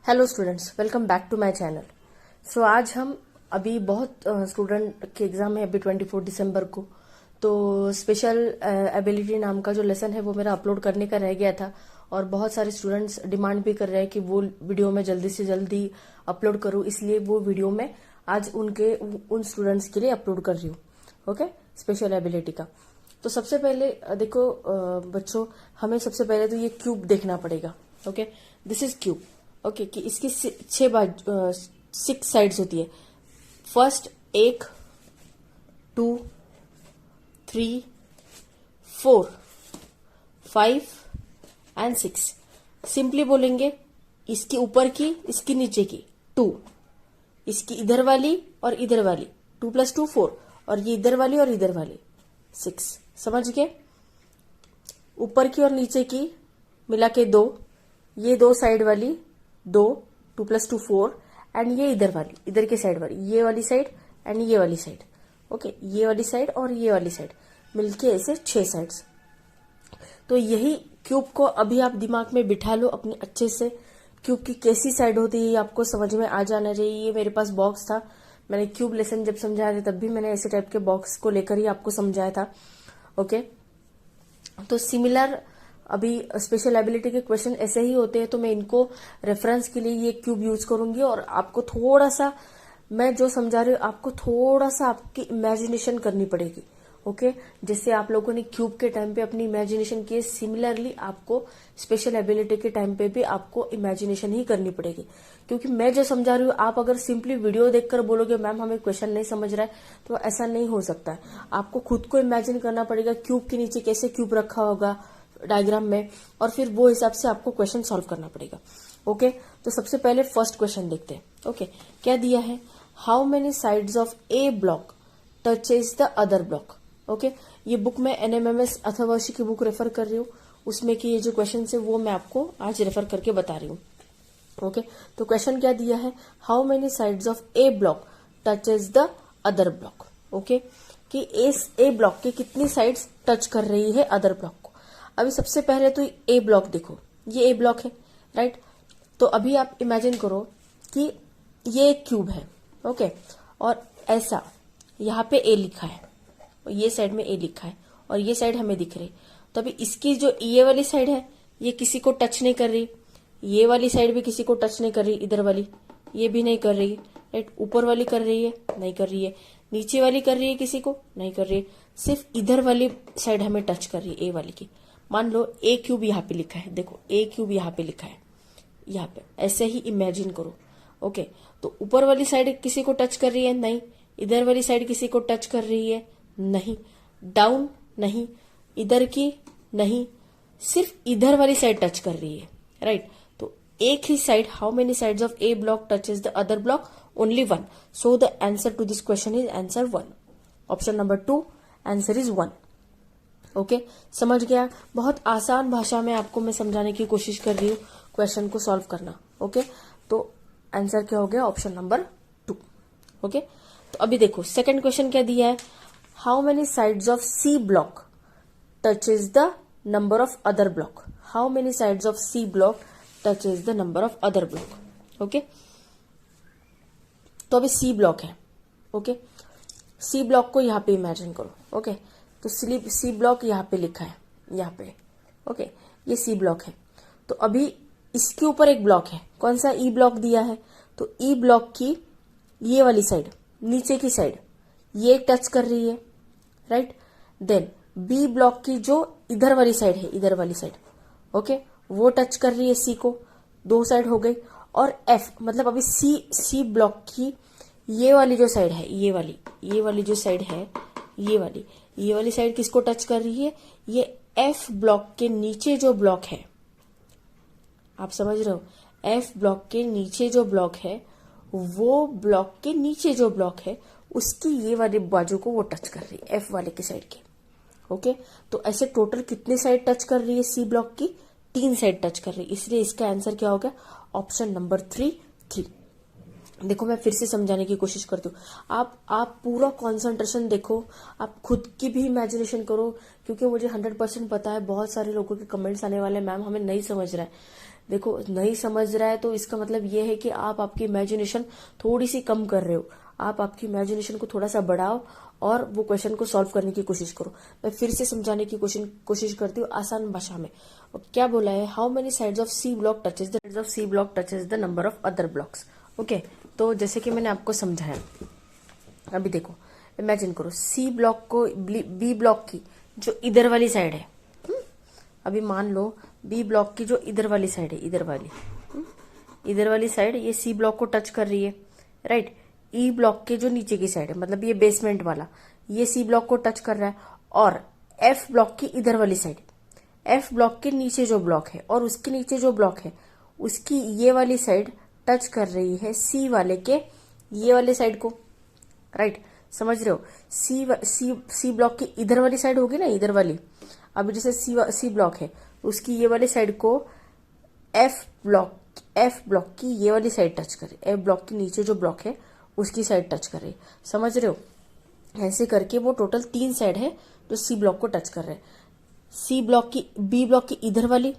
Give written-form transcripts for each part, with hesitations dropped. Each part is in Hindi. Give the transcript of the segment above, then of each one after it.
Hello students, welcome back to my channel. So आज हम अभी बहुत स्टूडेंट के एग्जाम है अभी 24 दिसंबर को, तो स्पेशल एबिलिटी नाम का जो लेसन है वो मेरा अपलोड करने का रह गया था और बहुत सारे स्टूडेंट्स डिमांड भी कर रहे हैं कि वो वीडियो में जल्दी से जल्दी अपलोड करूं, इसलिए वो वीडियो में आज उन स्टूडेंट्स के लिए अपलोड कर रही हूँ। ओके, स्पेशल एबिलिटी का। तो सबसे पहले देखो बच्चों, हमें सबसे पहले तो ये क्यूब देखना पड़ेगा। Okay, this is cube. Okay, कि इसकी 6 साइड्स होती है। First 1 2 3 4 5 and 6। सिंपली बोलेंगे इसकी ऊपर की, इसकी नीचे की 2, इसकी इधर वाली और इधर वाली 2 + 2 4, और ये इधर वाली और इधर वाली 6। समझ गए? ऊपर की और नीचे की मिला के 2, ये 2 साइड वाली 2, 2 + 2 4, एंड ये इधर वाली, इधर के साइड वाली, ये वाली साइड एंड ये वाली साइड। ओके, ये वाली साइड और ये वाली साइड मिलके ऐसे 6 साइड्स। तो यही क्यूब को अभी आप दिमाग में बिठा लो अपने अच्छे से। क्यूब की कैसी साइड होती है आपको समझ में आ जाना चाहिए। ये मेरे पास बॉक्स था, मैंने क्यूब लेसन जब समझाया था तब भी मैंने ऐसे टाइप के बॉक्स को लेकर ही आपको समझाया था। ओके, तो सिमिलर अभी स्पेशल एबिलिटी के क्वेश्चन ऐसे ही होते हैं, तो मैं इनको रेफरेंस के लिए ये क्यूब यूज करूंगी और आपको थोड़ा सा, मैं जो समझा रही हूँ आपको थोड़ा सा आपकी इमेजिनेशन करनी पड़ेगी। ओके, जैसे आप लोगों ने क्यूब के टाइम पे अपनी इमेजिनेशन की, सिमिलरली आपको स्पेशल एबिलिटी के टाइम पे भी आपको इमेजिनेशन ही करनी पड़ेगी। क्योंकि मैं जो समझा रही हूँ, आप अगर सिंपली वीडियो देखकर बोलोगे मैम हमें क्वेश्चन नहीं समझ रहा है, तो ऐसा नहीं हो सकता है। आपको खुद को इमेजिन करना पड़ेगा क्यूब के नीचे कैसे क्यूब रखा होगा डायग्राम में, और फिर वो हिसाब से आपको क्वेश्चन सॉल्व करना पड़ेगा। ओके, तो सबसे पहले फर्स्ट क्वेश्चन देखते हैं। ओके, क्या दिया है? How many sides of a block touches the other block. Okay, ये बुक में NMMS अथर्वशी की बुक रेफर कर रही हूँ, उसमें की ये जो क्वेश्चन है वो मैं आपको आज रेफर करके बता रही हूँ। ओके, तो क्वेश्चन क्या दिया है? How many sides of a block touches the other block. Okay, कि ए ब्लॉक की कितनी साइड्स टच कर रही है अदर ब्लॉक को। अभी सबसे पहले तो ए ब्लॉक देखो, ये ए ब्लॉक है, राइट। तो अभी आप इमेजिन करो कि ये एक क्यूब है। ओके, और ऐसा यहाँ पे ए लिखा है, और ये साइड में ए लिखा है, और ये साइड हमें दिख रही। तो अभी इसकी जो ये वाली साइड है ये किसी को टच नहीं कर रही, ये वाली साइड भी किसी को टच नहीं कर रही, इधर वाली ये भी नहीं कर रही, राइट। ऊपर वाली कर रही है? नहीं कर रही है। नीचे वाली कर रही है? किसी को नहीं कर रही है। सिर्फ इधर वाली साइड हमें टच कर रही है, ए वाली की। मान लो ए क्यूब यहाँ पे लिखा है, देखो ए क्यूब यहाँ पे लिखा है, यहाँ पे ऐसे ही इमेजिन करो। ओके, तो ऊपर वाली साइड किसी को टच कर रही है? नहीं। इधर वाली साइड किसी को टच कर रही है? नहीं। डाउन? नहीं। इधर की? नहीं। सिर्फ इधर वाली साइड टच कर रही है, राइट। तो एक ही side, how many sides of a block touches the other block? Only 1। So the answer to this question is answer 1। Option number 2 answer is 1। Okay, समझ गया? बहुत आसान भाषा में आपको मैं समझाने की कोशिश कर रही हूँ क्वेश्चन को सॉल्व करना। ओके, तो आंसर क्या हो गया? Option number 2। ओके, तो अभी देखो सेकंड क्वेश्चन क्या दिया है? How many sides of C block touches the number of other block. How many sides of C block touches the number of other block. Okay, तो अभी सी ब्लॉक है। ओके, सी ब्लॉक को यहाँ पे इमेजिन करो। ओके, तो सी ब्लॉक यहाँ पे लिखा है, यहाँ पे। ओके, ये सी ब्लॉक है। तो अभी इसके ऊपर एक ब्लॉक है, कौन सा? ई ब्लॉक दिया है। तो ई ब्लॉक की ये वाली साइड, नीचे की साइड, ये टच कर रही है, राइट। देन बी ब्लॉक की जो इधर वाली साइड है, इधर वाली साइड, ओके, वो टच कर रही है सी को। 2 साइड हो गई। और एफ मतलब अभी सी ब्लॉक की ये वाली जो साइड है, ये वाली जो साइड है, ये वाली साइड किसको टच कर रही है? ये एफ ब्लॉक के नीचे जो ब्लॉक है, आप समझ रहे हो? एफ ब्लॉक के नीचे जो ब्लॉक है, वो ब्लॉक के नीचे जो ब्लॉक है उसकी ये वाली बाजू को वो टच कर रही है, एफ वाले की साइड की। ओके, तो ऐसे टोटल कितनी साइड टच कर रही है सी ब्लॉक की? 3 साइड टच कर रही है, इसलिए इसका आंसर क्या होगा? Option number 3। देखो मैं फिर से समझाने की कोशिश करती हूँ, आप पूरा कंसंट्रेशन देखो, आप खुद की भी इमेजिनेशन करो, क्योंकि मुझे 100% पता है बहुत सारे लोगों के कमेंट्स आने वाले, मैम हमें नहीं समझ रहा है। देखो नहीं समझ रहा है तो इसका मतलब ये है कि आप आपकी इमेजिनेशन थोड़ी सी कम कर रहे हो। आप आपकी इमेजिनेशन को थोड़ा सा बढ़ाओ और वो क्वेश्चन को सॉल्व करने की कोशिश करो। मैं फिर से समझाने की कोशिश करती हूँ आसान भाषा में। और क्या बोला है, how many sides of C block touches the number of other blocks. Okay, तो जैसे कि मैंने आपको समझाया, अभी देखो इमेजिन करो सी ब्लॉक को बी ब्लॉक की जो इधर वाली साइड है, अभी मान लो बी ब्लॉक की जो इधर वाली साइड है, इधर वाली साइड ये सी ब्लॉक को टच कर रही है, राइट। ई ब्लॉक के जो नीचे की साइड है, मतलब ये बेसमेंट वाला, ये सी ब्लॉक को टच कर रहा है। और एफ ब्लॉक की इधर वाली साइड, एफ ब्लॉक के नीचे जो ब्लॉक है और उसके नीचे जो ब्लॉक है उसकी ये वाली साइड टच कर रही है सी वाले के ये वाले साइड को, राइट। समझ रहे हो, सी ब्लॉक की इधर वाली साइड होगी ना, इधर वाली। अभी जैसे सी ब्लॉक है उसकी ये वाली साइड को एफ ब्लॉक की ये वाली साइड टच करे, एफ ब्लॉक के नीचे जो ब्लॉक है उसकी साइड टच कर रही है। समझ रहे हो, ऐसे करके वो टोटल 3 साइड है जो सी ब्लॉक को टच कर रहे हैं। सी ब्लॉक की, बी ब्लॉक की इधर वाली,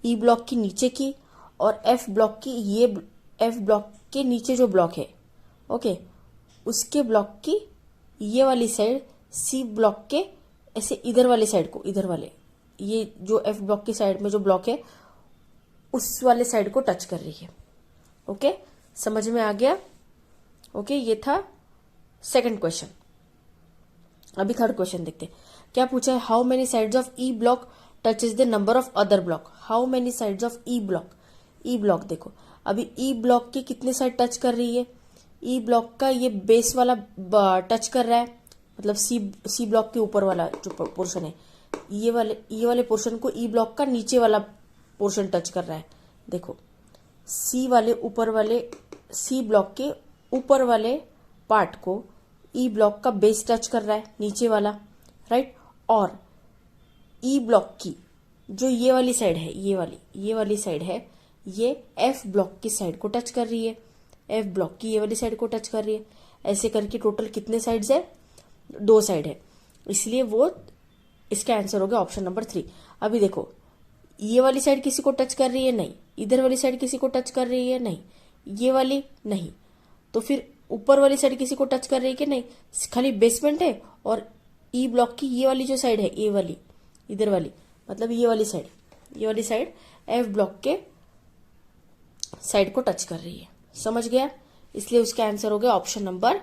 ई ब्लॉक की नीचे की, और एफ ब्लॉक की ये, एफ ब्लॉक के नीचे जो ब्लॉक है, ओके, उसके ब्लॉक की ये वाली साइड सी ब्लॉक के ऐसे इधर वाले साइड को, इधर वाले ये जो एफ ब्लॉक की साइड में जो ब्लॉक है उस वाले साइड को टच कर रही है। ओके, समझ में आ गया। ओके, ये था सेकंड क्वेश्चन। अभी थर्ड क्वेश्चन देखते हैं क्या पूछा है, how many sides of E block touches the number of other block. How many sides of E block, E block देखो अभी ई ब्लॉक की कितने साइड टच कर रही है, ई ब्लॉक का ये बेस वाला टच कर रहा है, मतलब सी ब्लॉक के ऊपर वाला जो पोर्शन है, ये वाले पोर्शन को ई ब्लॉक का नीचे वाला पोर्शन टच कर रहा है। देखो सी ब्लॉक के ऊपर वाले पार्ट को ई ब्लॉक का बेस टच कर रहा है, नीचे वाला, राइट। और ई ब्लॉक की जो ये वाली साइड है, ये वाली साइड है, ये एफ ब्लॉक की साइड को टच कर रही है, एफ ब्लॉक की ये वाली साइड को टच कर रही है। ऐसे करके टोटल कितने साइड्स है, 2 साइड है, इसलिए वो इसका आंसर हो गया ऑप्शन नंबर 3। अभी देखो ये वाली साइड किसी को टच कर रही है, नहीं। इधर वाली साइड किसी को टच कर रही है, नहीं। ये वाली नहीं, तो फिर ऊपर वाली साइड किसी को टच कर रही है कि नहीं, खाली बेसमेंट है। और ई ब्लॉक की ये वाली जो साइड है, ये वाली इधर वाली, मतलब ये वाली साइड एफ ब्लॉक के साइड को टच कर रही है। समझ गया, इसलिए उसका आंसर हो गया ऑप्शन नंबर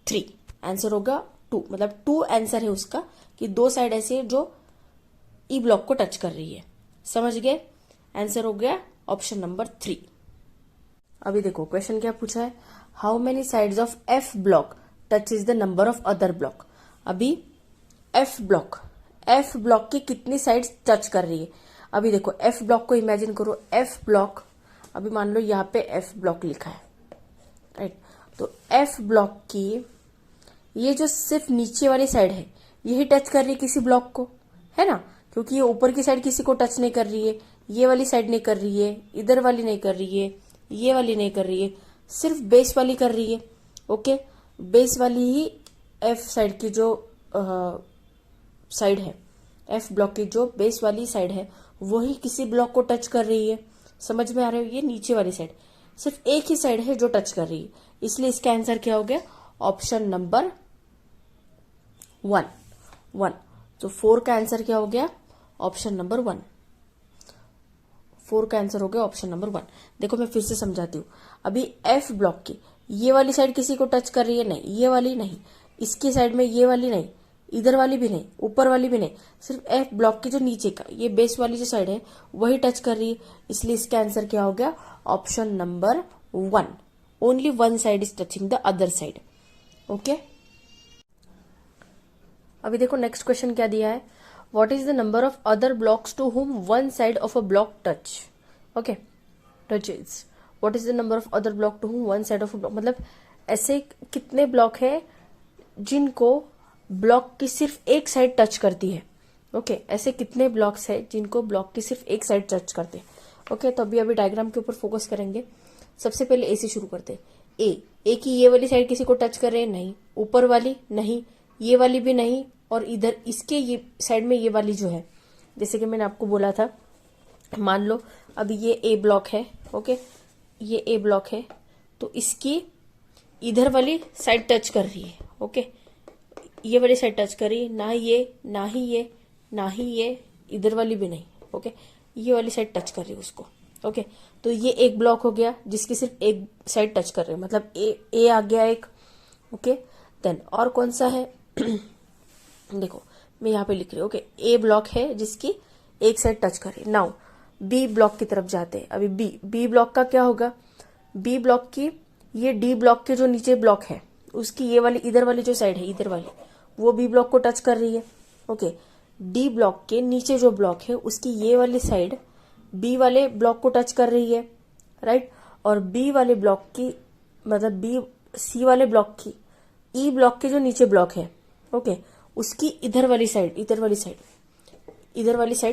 3। आंसर होगा 2, मतलब 2 आंसर है उसका कि 2 साइड ऐसे है जो ई ब्लॉक को टच कर रही है। समझ गए, आंसर हो गया ऑप्शन नंबर 3। अभी देखो क्वेश्चन क्या पूछा है, how many sides of F block touch is the number of other block. अभी एफ ब्लॉक की कितनी साइड्स टच कर रही है। अभी देखो एफ ब्लॉक को इमेजिन करो, एफ ब्लॉक, अभी मान लो यहाँ पे एफ ब्लॉक लिखा है, राइट। तो एफ ब्लॉक की ये जो सिर्फ नीचे वाली साइड है यही टच कर रही है किसी ब्लॉक को, है ना, क्योंकि ये ऊपर की साइड किसी को टच नहीं कर रही है, ये वाली साइड नहीं कर रही है, इधर वाली नहीं कर रही है, ये वाली नहीं कर रही है, सिर्फ बेस वाली कर रही है। ओके, बेस वाली ही एफ साइड की जो साइड है, एफ ब्लॉक की जो बेस वाली साइड है वही किसी ब्लॉक को टच कर रही है। समझ में आ रहा है, ये नीचे वाली साइड सिर्फ एक ही साइड है जो टच कर रही है, इसलिए इसका आंसर क्या हो गया ऑप्शन नंबर 1। तो 4 का आंसर क्या हो गया ऑप्शन नंबर 1। 4 का आंसर हो गया ऑप्शन नंबर 1। देखो मैं फिर से समझाती हूँ, अभी एफ ब्लॉक की ये वाली साइड किसी को टच कर रही है, नहीं। ये वाली नहीं, इसकी साइड में ये वाली नहीं, इधर वाली भी नहीं, ऊपर वाली भी नहीं, सिर्फ एफ ब्लॉक की जो नीचे का ये बेस वाली जो साइड है वही टच कर रही है, इसलिए इसका आंसर क्या हो गया option number 1। Only 1 side is touching the other side. Okay, अभी देखो नेक्स्ट क्वेश्चन क्या दिया है, what is the number of other blocks to whom 1 side of a block touch. Okay, touches, what is the number of other block to whom 1 side of a block, मतलब ऐसे कितने ब्लॉक है जिनको ब्लॉक की सिर्फ एक साइड टच करती है। ओके, ऐसे कितने ब्लॉक्स है जिनको ब्लॉक की सिर्फ एक साइड टच करते हैं। ओके, तो अभी डायग्राम के ऊपर फोकस करेंगे। सबसे पहले ए से शुरू करते हैं। ए की ये वाली साइड किसी को टच कर रहे हैं, नहीं। ऊपर वाली नहीं, ये वाली भी नहीं, और इधर इसके ये साइड में ये वाली जो है, जैसे कि मैंने आपको बोला था मान लो अभी ये ए ब्लॉक है, ओके, ये ए ब्लॉक है, तो इसकी इधर वाली साइड टच कर रही है, ओके, ये वाली साइड टच कर रही है, ना ये ना ही ये ना ही ये, इधर वाली भी नहीं, ओके, ये वाली साइड टच कर रही है उसको, ओके। तो ये एक ब्लॉक हो गया जिसकी सिर्फ एक साइड टच कर रही है, मतलब ए आ गया एक, ओके। देन और कौन सा है देखो मैं यहाँ पे लिख रही हूँ, ओके, ए ब्लॉक है जिसकी एक साइड टच कर रही है। नाउ बी ब्लॉक की तरफ जाते हैं। अभी बी ब्लॉक का क्या होगा, बी ब्लॉक की ये डी ब्लॉक के जो नीचे ब्लॉक है उसकी ये वाली इधर वाली जो साइड है, इधर वाली, वो बी ब्लॉक को टच कर रही है, ओके। डी ब्लॉक के नीचे जो ब्लॉक है उसकी ये वाली साइड बी वाले ब्लॉक को टच कर रही है, राइट। और बी वाले ब्लॉक की मतलब बी सी वाले ब्लॉक की ई ब्लॉक के जो नीचे ब्लॉक है, ओके, उसकी इधर वाली साइड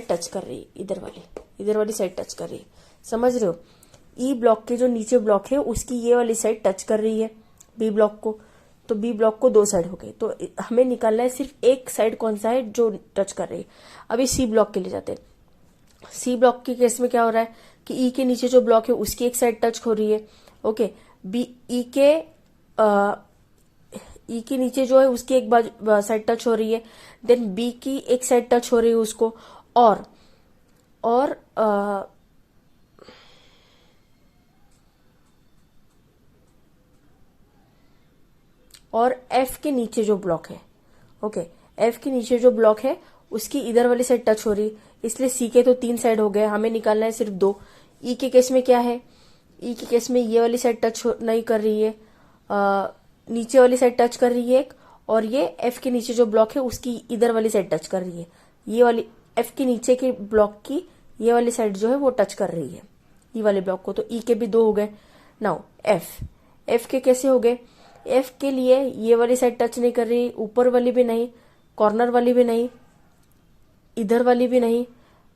टच कर रही है, इधर वाली साइड टच कर रही है, समझ रहे हो। ई ब्लॉक के जो नीचे ब्लॉक है उसकी ये वाली साइड टच कर रही है बी ब्लॉक को, तो बी ब्लॉक को दो साइड हो गई, तो हमें निकालना है सिर्फ एक साइड कौन सा है जो टच कर रही है। अभी सी ब्लॉक के लिए जाते हैं। सी ब्लॉक के केस में क्या हो रहा है कि ई के नीचे जो ब्लॉक है उसकी एक साइड टच हो रही है, ओके। बी ई के नीचे जो है उसकी एक साइड टच हो रही है, देन बी की एक साइड टच हो रही है उसको, और एफ के नीचे जो ब्लॉक है, ओके, एफ के नीचे जो ब्लॉक है उसकी इधर वाली साइड टच हो रही, इसलिए सी के तो 3 साइड हो गए, हमें निकालना है सिर्फ 2। ई के केस में क्या है, ई के केस में ये वाली साइड टच नहीं कर रही है, नीचे वाली साइड टच कर रही है एक, और ये एफ के नीचे जो ब्लॉक है उसकी इधर वाली साइड टच कर रही है, ये वाली एफ के नीचे के ब्लॉक की ये वाली साइड जो है वो टच कर रही है ई वाले ब्लॉक को, तो ई के भी 2 हो गए। नाउ एफ के कैसे हो गए, एफ के लिए ये वाली साइड टच नहीं कर रही, ऊपर वाली भी नहीं, कॉर्नर वाली भी नहीं, इधर वाली भी नहीं,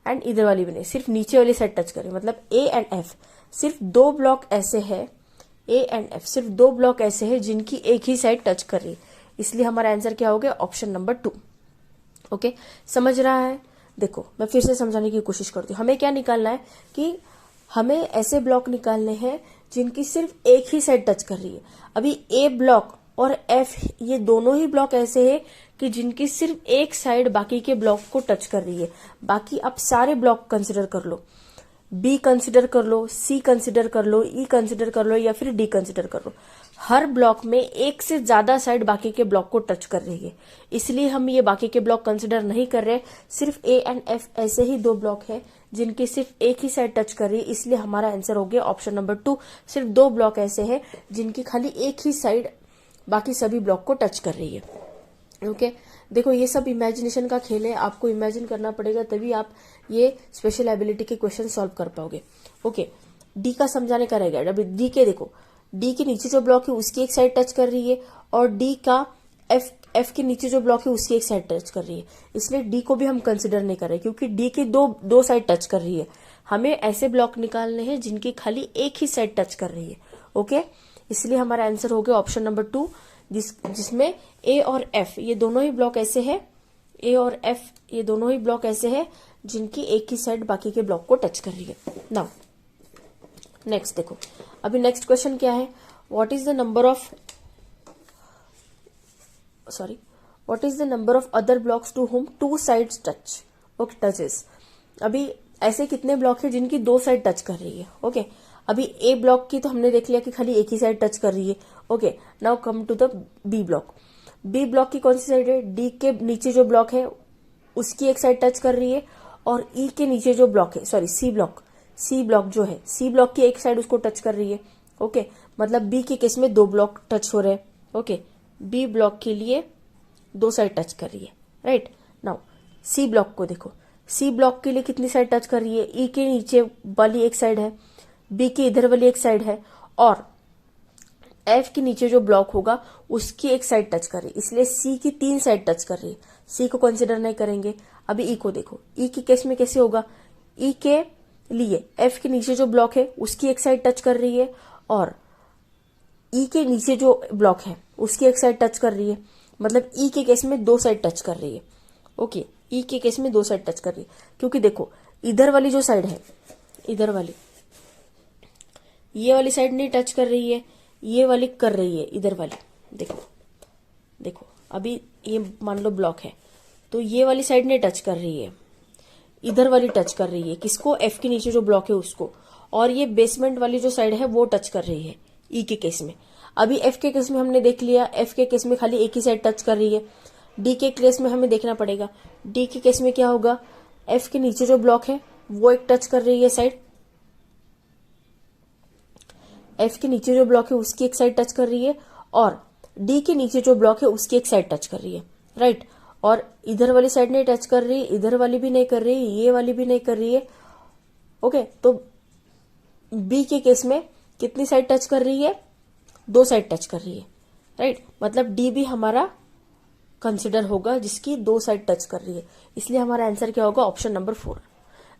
एंड इधर वाली भी नहीं, सिर्फ नीचे वाली साइड टच कर रही है। मतलब ए एंड एफ सिर्फ 2 ब्लॉक ऐसे है, ए एंड एफ सिर्फ 2 ब्लॉक ऐसे है जिनकी एक ही साइड टच कर रही है, इसलिए हमारा आंसर क्या हो गया, ऑप्शन नंबर 2, ओके। समझ रहा है, देखो मैं फिर से समझाने की कोशिश करती हूँ। हमें क्या निकालना है कि हमें ऐसे ब्लॉक निकालने हैं जिनकी सिर्फ एक ही साइड टच कर रही है। अभी ए ब्लॉक और एफ ये दोनों ही ब्लॉक ऐसे हैं कि जिनकी सिर्फ एक साइड बाकी के ब्लॉक को टच कर रही है। बाकी आप सारे ब्लॉक कंसिडर कर लो, बी कंसिडर कर लो, सी कंसिडर कर लो, ई कंसिडर कर लो, या फिर डी कंसिडर कर लो, हर ब्लॉक में एक से ज्यादा साइड बाकी के ब्लॉक को टच कर रही है, इसलिए हम ये बाकी के ब्लॉक कंसिडर नहीं कर रहे। सिर्फ ए एंड एफ ऐसे ही 2 ब्लॉक है जिनकी सिर्फ एक ही साइड टच कर रही है, इसलिए हमारा आंसर हो गया ऑप्शन नंबर 2। सिर्फ 2 ब्लॉक ऐसे हैं जिनकी खाली एक ही साइड बाकी सभी ब्लॉक को टच कर रही है, ओके। देखो ये सब इमेजिनेशन का खेल है, आपको इमेजिन करना पड़ेगा तभी आप ये स्पेशल एबिलिटी के क्वेश्चन सॉल्व कर पाओगे, ओके। डी का समझाने का रहेगा। अभी डी के देखो, डी के नीचे जो ब्लॉक है उसकी एक साइड टच कर रही है, और डी का एफ के नीचे जो ब्लॉक है उसकी एक साइड टच कर रही है, इसलिए डी को भी हम कंसिडर नहीं कर रहे क्योंकि डी की दो साइड टच कर रही है। हमें ऐसे ब्लॉक निकालने हैं जिनकी खाली एक ही साइड टच कर रही है, ओके। इसलिए हमारा आंसर हो गया ऑप्शन नंबर 2, जिसमें ए और एफ ये दोनों ही ब्लॉक ऐसे है, ए और एफ ये दोनों ही ब्लॉक ऐसे है जिनकी एक ही साइड बाकी के ब्लॉक को टच कर रही है। नाउ नेक्स्ट देखो, अभी नेक्स्ट क्वेश्चन क्या है, what is the number of other blocks to whom 2 sides touch, okay, touches. अभी ऐसे कितने ब्लॉक है जिनकी 2 साइड टच कर रही है, ओके। अभी ए ब्लॉक की तो हमने देख लिया कि खाली एक ही साइड टच कर रही है, okay. Now come to the B block. B block की कौन सी साइड है, डी के नीचे जो ब्लॉक है उसकी एक साइड टच कर रही है, और ई के नीचे जो ब्लॉक है, सॉरी सी ब्लॉक जो है, सी ब्लॉक की एक साइड उसको टच कर रही है, ओके। मतलब बी के केस में 2 ब्लॉक टच हो रहे हैं, ओके। बी ब्लॉक के लिए 2 साइड टच कर रही है, राइट। नाउ सी ब्लॉक को देखो, सी ब्लॉक के लिए कितनी साइड टच कर रही है, ई के नीचे वाली एक साइड है, बी की इधर वाली एक साइड है, और एफ के नीचे जो ब्लॉक होगा उसकी एक साइड टच कर रही है, इसलिए सी की 3 साइड टच कर रही है, सी को कंसिडर नहीं करेंगे। अभी ई को देखो, ई के केस में कैसे होगा, ई के लिए एफ के नीचे जो ब्लॉक है उसकी एक साइड टच कर रही है, और ई के नीचे जो ब्लॉक है उसकी एक साइड टच कर रही है, मतलब ई के केस में 2 साइड टच कर रही है, ओके। ई के केस में 2 साइड टच कर रही है, क्योंकि देखो इधर वाली जो साइड है, इधर वाली, ये वाली साइड नहीं टच कर रही है, ये वाली कर रही है, इधर वाली। देखो देखो, अभी ये मान लो ब्लॉक है, तो ये वाली साइड नहीं टच कर रही है, इधर वाली टच कर रही है। किसको? एफ के नीचे जो ब्लॉक है उसको। और ये बेसमेंट वाली जो साइड है वो टच कर रही है ई के केस में। अभी एफ के केस में हमने देख लिया, एफ के केस में खाली एक ही साइड टच कर रही है। डी के केस में हमें देखना पड़ेगा, डी के केस में क्या होगा, एफ के नीचे जो ब्लॉक है वो एक टच कर रही है साइड, एफ के नीचे जो ब्लॉक है उसकी एक साइड टच कर रही है, और डी के नीचे जो ब्लॉक है उसकी एक साइड टच कर रही है, राइट। और इधर वाली साइड नहीं टच कर रही, इधर वाली भी नहीं कर रही, ये वाली भी नहीं कर रही है। ओके, तो बी के केस में कितनी साइड टच कर रही है? 2 साइड टच कर रही है, राइट। मतलब डी भी हमारा कंसिडर होगा जिसकी 2 साइड टच कर रही है। इसलिए हमारा आंसर क्या होगा? Option number 4।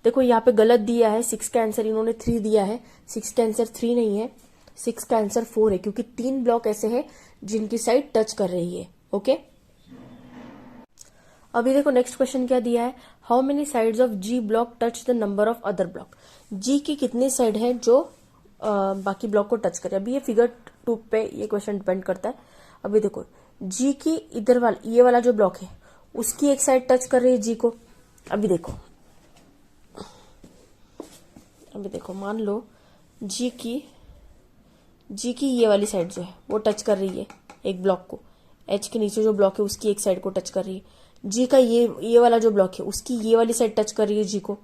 देखो यहाँ पे गलत दिया है, 6 का आंसर इन्होंने 3 दिया है। 6 का आंसर 3 नहीं है, 6 का आंसर 4 है, क्योंकि 3 ब्लॉक ऐसे हैं जिनकी साइड टच कर रही है। ओके, अभी देखो नेक्स्ट क्वेश्चन क्या दिया है, how many sides of G block touch the number of other block. G की कितनी साइड है जो बाकी ब्लॉक को टच करे। अभी ये फिगर 2 पे ये क्वेश्चन डिपेंड करता है। अभी देखो जी की इधर वाला, ये वाला जो ब्लॉक है उसकी एक साइड टच कर रही है जी को। अभी देखो मान लो जी की ये वाली साइड जो है वो टच कर रही है एक ब्लॉक को, एच के नीचे जो ब्लॉक है उसकी एक साइड को टच कर रही है। जी का ये वाला जो ब्लॉक है उसकी ये वाली साइड टच कर रही है जी को,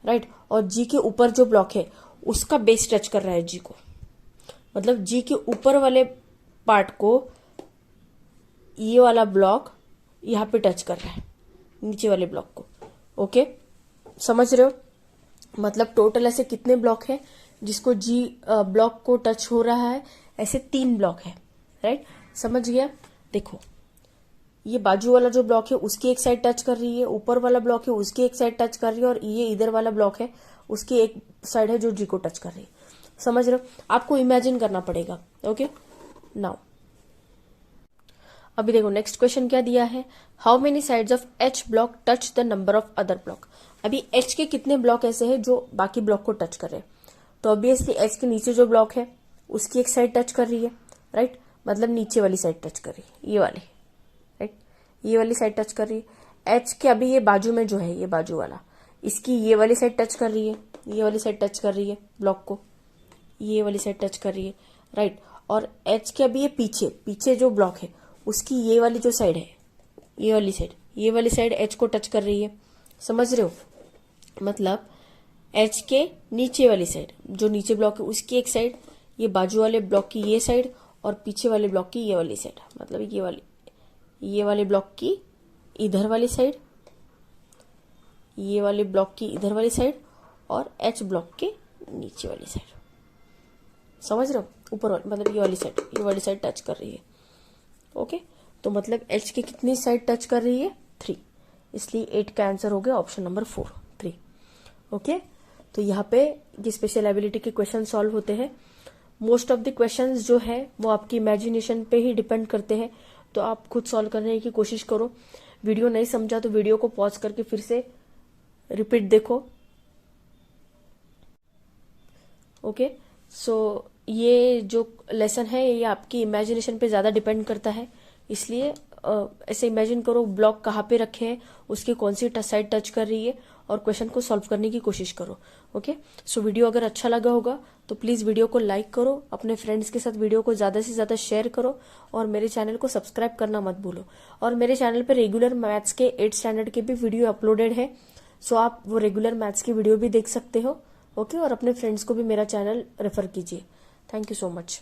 राइट। और जी के ऊपर जो ब्लॉक है उसका बेस टच कर रहा है जी को। मतलब जी के ऊपर वाले पार्ट को ये वाला ब्लॉक यहाँ पे टच कर रहा है, नीचे वाले ब्लॉक को। ओके, समझ रहे हो? मतलब टोटल ऐसे कितने ब्लॉक है जिसको जी ब्लॉक को टच हो रहा है? ऐसे 3 ब्लॉक है, राइट। समझ गया? देखो ये बाजू वाला जो ब्लॉक है उसकी एक साइड टच कर रही है, ऊपर वाला ब्लॉक है उसकी एक साइड टच कर रही है, और ये इधर वाला ब्लॉक है उसकी एक साइड है जो जी को टच कर रही है। समझ रहे हो? आपको इमेजिन करना पड़ेगा। ओके, नाउ अभी देखो नेक्स्ट क्वेश्चन क्या दिया है, how many sides of H block touch the number of other block. अभी एच के कितने ब्लॉक ऐसे हैं जो बाकी ब्लॉक को टच कर रहे हैं? तो ऑब्वियसली एच के नीचे जो ब्लॉक है उसकी एक साइड टच कर रही है, राइट। मतलब नीचे वाली साइड टच कर रही है, ये वाली, राइट। ये वाली साइड टच कर रही है। एच के अभी ये बाजू में जो है, ये बाजू वाला, इसकी ये वाली साइड टच कर रही है, ये वाली साइड टच कर रही है ब्लॉक को, ये वाली साइड टच कर रही है, राइट। और एच के अभी ये पीछे जो ब्लॉक है उसकी ये वाली जो साइड है, ये वाली साइड एच को टच कर रही है। समझ रहे हो? मतलब एच के नीचे वाली साइड, जो नीचे ब्लॉक है उसकी एक साइड, ये बाजू वाले ब्लॉक की ये साइड, और पीछे वाले ब्लॉक की ये वाली साइड। मतलब ये वाले ब्लॉक की इधर वाली साइड, ये वाले ब्लॉक की इधर वाली साइड, और एच ब्लॉक के नीचे वाली साइड। समझ रहे हो? ऊपर वाली, मतलब ये वाली साइड टच कर रही है। ओके, तो मतलब एच के कितनी साइड टच कर रही है? 3। इसलिए 8 का आंसर हो गया ऑप्शन नंबर 4, 3। ओके, तो यहाँ पे ये स्पेशल एबिलिटी के क्वेश्चन सॉल्व होते हैं। मोस्ट ऑफ द क्वेश्चंस जो है वो आपकी इमेजिनेशन पे ही डिपेंड करते हैं, तो आप खुद सॉल्व करने की कोशिश करो। वीडियो नहीं समझा तो वीडियो को पॉज करके फिर से रिपीट देखो। ओके, सो ये जो लेसन है ये आपकी इमेजिनेशन पे ज्यादा डिपेंड करता है, इसलिए ऐसे इमेजिन करो ब्लॉक कहाँ पे रखे हैं, उसकी कौन सी साइड टच कर रही है, और क्वेश्चन को सॉल्व करने की कोशिश करो। ओके, सो वीडियो अगर अच्छा लगा होगा तो प्लीज वीडियो को लाइक करो, अपने फ्रेंड्स के साथ वीडियो को ज्यादा से ज्यादा शेयर करो, और मेरे चैनल को सब्सक्राइब करना मत भूलो। और मेरे चैनल पे रेगुलर मैथ्स के 8th स्टैंडर्ड के भी वीडियो अपलोडेड है, सो आप वो रेगुलर मैथ्स की वीडियो भी देख सकते हो। ओके, और अपने फ्रेंड्स को भी मेरा चैनल रेफर कीजिए। Thank you so much.